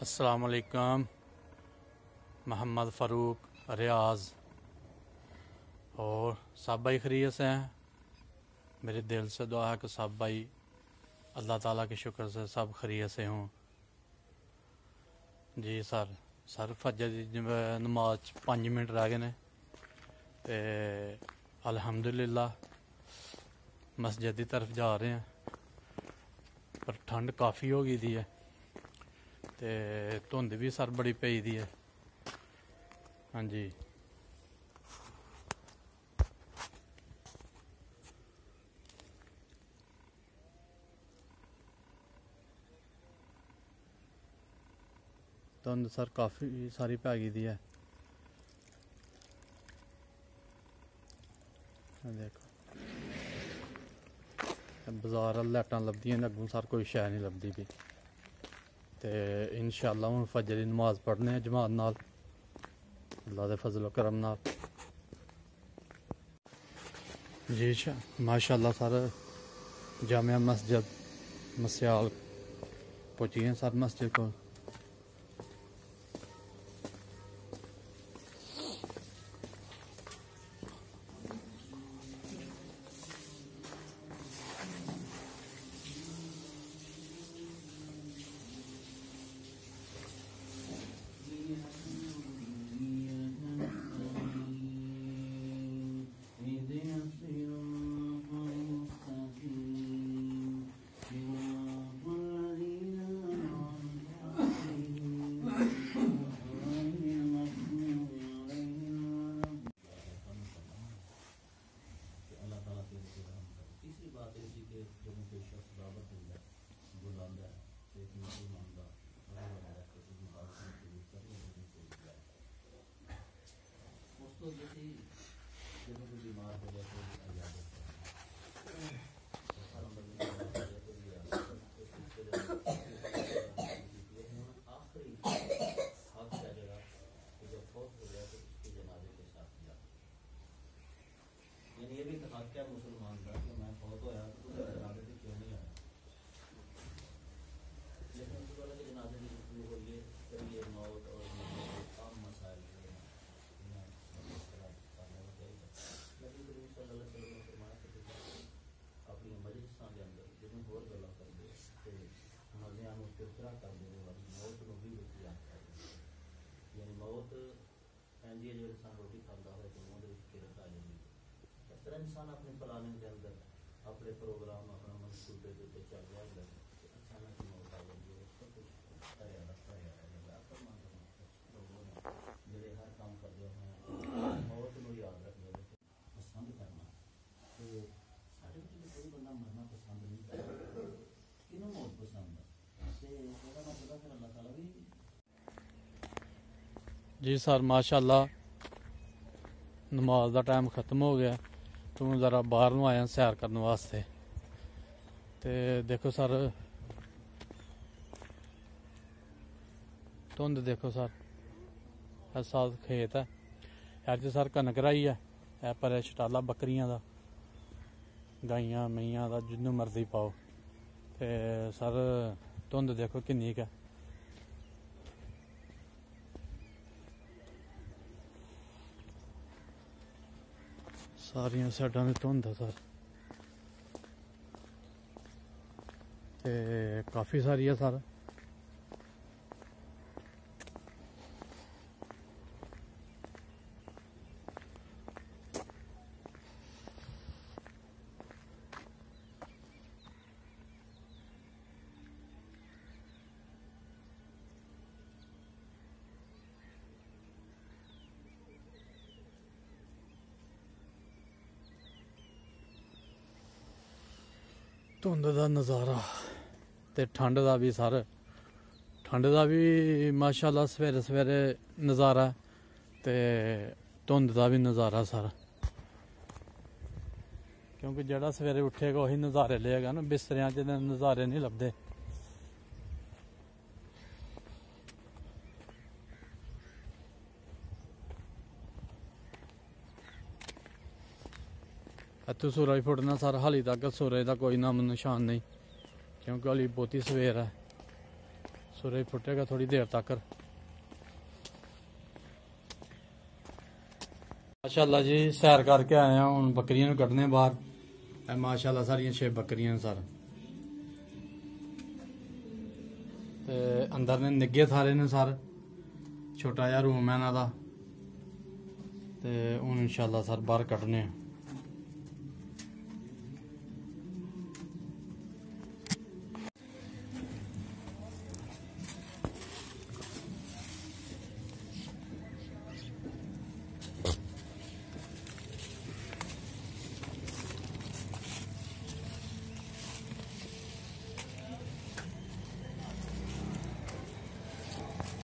अस्सलामुअलैकुम। मोहम्मद फ़ारूक रियाज़ और सब भाई खैरियत से हैं। मेरे दिल से दुआ है कि सब भाई अल्लाह ताला के शुक्र से सब खैरियत से हों। जी सर फजर की नमाज 5 मिनट रह गए ने ते अल्हम्दुलिल्लाह मस्जिद की तरफ जा रहे हैं, पर ठंड काफ़ी हो गई दी है ते धुंध भी सर बड़ी पई दी है। हाँ जी, धुंध सर काफ़ी सारी पै गई दी है। देखो बाजार लाइटां लभदियां ने, अग्गों सर कोई शै नहीं लभदी भी। ते इंशाअल्लाह हुण फजर दी नमाज पढ़ने जमात नाल, अल्लाह दे फजल करम नाल। जी माशाअल्लाह सर जामिया मस्जिद मस्याल पहुंची गए सर मस्जिद को। मुसलमान का कि मैं फौत होया तो जनाजे से क्यों नहीं आया, लेकिन उसके वाले के जनाजे की गुफ्तगू हो ये फिर ये मौत और आम मसाइल अपनी मजलिस के अंदर जिन्होंने होर गल्लां करदे ते मज़ियां नूं तिरतरा कर देने वाली मौत नूं भी याद कर यानी मौत ऐंदी है जो इंसान रोटी खाता है तो उहदे विच किरत आ जांदी। इस तरह इंसान अपने प्लानिंग के अंदर अपने प्रोग्राम अपना मनसूबे के उत्ते चल रहा है, अचानक ही मौत आ जाती है। सब कुछ जिहड़े हर काम करते हैं मौत को याद रखते हैं, पसंद करना। तो साढ़े कोई बंदा मरना पसंद नहीं करता, किनों मौत पसंद है तो मतलब फिर अल्लाह ताला भी। जी सर माशाअल्लाह नमाज का टाइम खत्म हो गया, तो मैं ज़रा बाहर नूं आया सैर करने वास्ते। ते देखो सर धुंध देखो सर, इस साल खेत है यार जी सर, कनक राही है पर छटाला बकरियां दा गाइयां मैयां दा जिन्नू मर्जी पाओ। ते सर धुंध देखो किन्नी है, सारियां साइडां ते धुंध है सर, ते काफ़ी सारी है सर। धुंध का नज़ारा ते ठंड का भी सर, ठंड का भी माशाअल्लाह सवेरे सवेरे नज़ारा ते धुंध का भी नज़ारा सर, क्योंकि जेड़ा सवेरे उठेगा वही नज़ारे लेगा ना, बिस्तरियां च नज़ारे नहीं लभदे। इतों सूरज फुटना सर, हाली तक सूरज का कोई नाम निशान नहीं, क्योंकि हाली बहुती सवेर है, सूरज फुटेगा थोड़ी देर तक। माशाअल्लाह जी सैर करके आए हैं, हुण बकरियां नूं कड्ढने बाहर। माशाअल्लाह सारियां 6 बकरियां सर, ते अंदर ने निग्गे थारे ने सर, छोटा जिहा रूम है इन्हां दा। ते हुण इंशाअल्लाह सर बाहर कड्ढने।